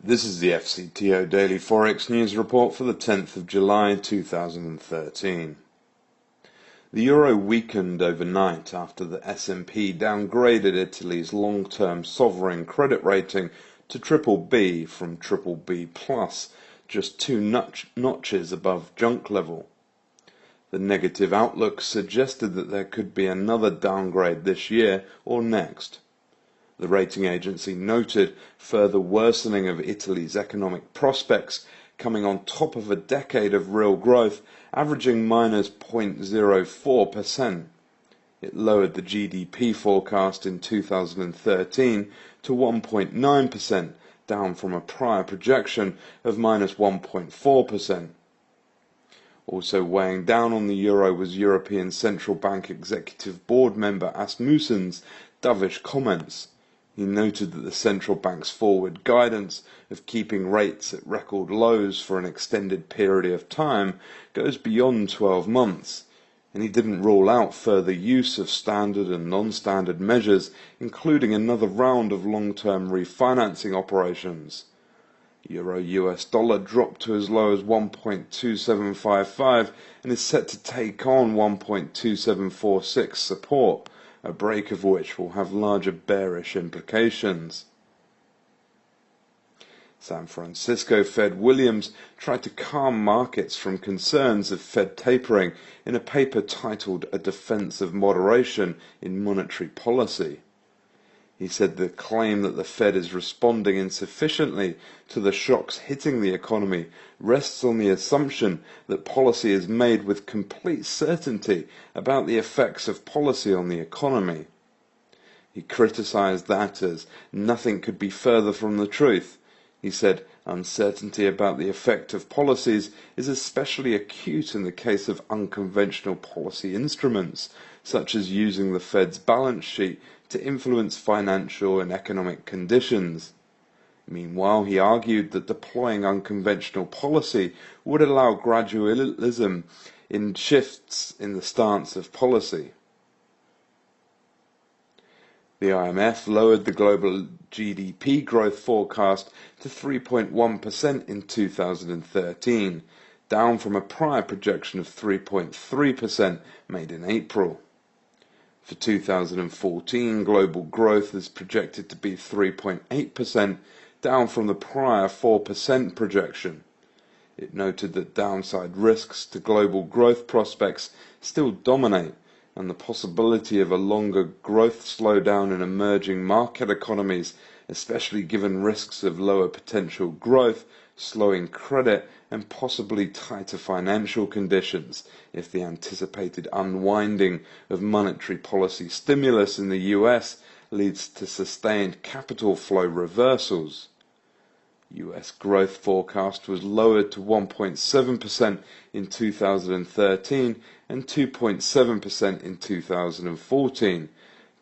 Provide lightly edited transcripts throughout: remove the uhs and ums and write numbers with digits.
This is the FCTO Daily Forex News Report for the 10th of July 2013. The euro weakened overnight after the S&P downgraded Italy's long-term sovereign credit rating to BBB from BBB+, just two notches above junk level. The negative outlook suggested that there could be another downgrade this year or next. The rating agency noted further worsening of Italy's economic prospects coming on top of a decade of real growth averaging minus 0.04%. It lowered the GDP forecast in 2013 to 1.9%, down from a prior projection of minus 1.4%. Also weighing down on the euro was European Central Bank Executive Board member Asmussen's dovish comments. He noted that the central bank's forward guidance of keeping rates at record lows for an extended period of time goes beyond 12 months, and he didn't rule out further use of standard and non-standard measures, including another round of long-term refinancing operations. Euro-US dollar dropped to as low as 1.2755 and is set to take on 1.2746 support, a break of which will have larger bearish implications. San Francisco Fed Williams tried to calm markets from concerns of Fed tapering in a paper titled A Defense of Moderation in Monetary Policy. He said the claim that the Fed is responding insufficiently to the shocks hitting the economy rests on the assumption that policy is made with complete certainty about the effects of policy on the economy. He criticized that as nothing could be further from the truth. He said uncertainty about the effect of policies is especially acute in the case of unconventional policy instruments, such as using the Fed's balance sheet to influence financial and economic conditions. Meanwhile, he argued that deploying unconventional policy would allow gradualism in shifts in the stance of policy. The IMF lowered the global GDP growth forecast to 3.1% in 2013, down from a prior projection of 3.3% made in April. For 2014, global growth is projected to be 3.8%, down from the prior 4% projection. It noted that downside risks to global growth prospects still dominate, and the possibility of a longer growth slowdown in emerging market economies, especially given risks of lower potential growth, slowing credit, and possibly tighter financial conditions if the anticipated unwinding of monetary policy stimulus in the US leads to sustained capital flow reversals. US growth forecast was lowered to 1.7% in 2013 and 2.7% in 2014,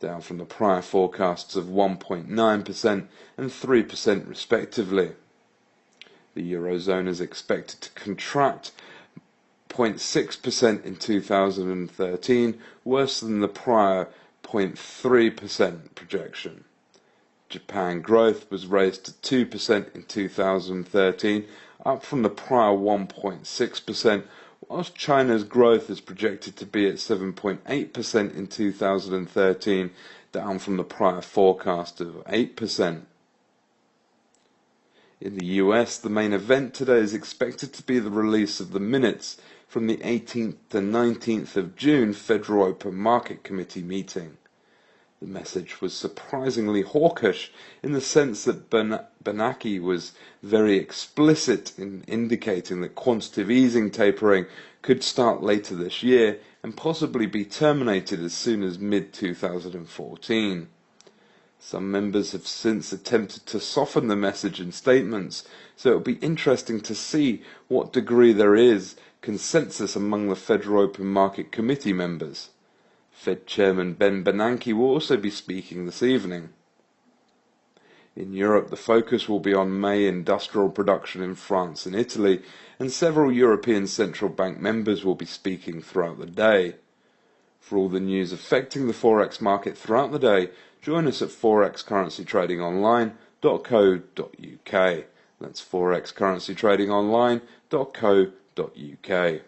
down from the prior forecasts of 1.9% and 3% respectively. The Eurozone is expected to contract 0.6% in 2013, worse than the prior 0.3% projection. Japan growth was raised to 2% in 2013, up from the prior 1.6%, whilst China's growth is projected to be at 7.8% in 2013, down from the prior forecast of 8%. In the US, the main event today is expected to be the release of the minutes from the 18th to 19th of June Federal Open Market Committee meeting. The message was surprisingly hawkish in the sense that Bernanke was very explicit in indicating that quantitative easing tapering could start later this year and possibly be terminated as soon as mid-2014. Some members have since attempted to soften the message in statements, so it will be interesting to see what degree there is consensus among the Federal Open Market Committee members. Fed Chairman Ben Bernanke will also be speaking this evening. In Europe, the focus will be on May industrial production in France and Italy, and several European Central Bank members will be speaking throughout the day. For all the news affecting the Forex market throughout the day, join us at forexcurrencytradingonline.co.uk. That's forexcurrencytradingonline.co.uk.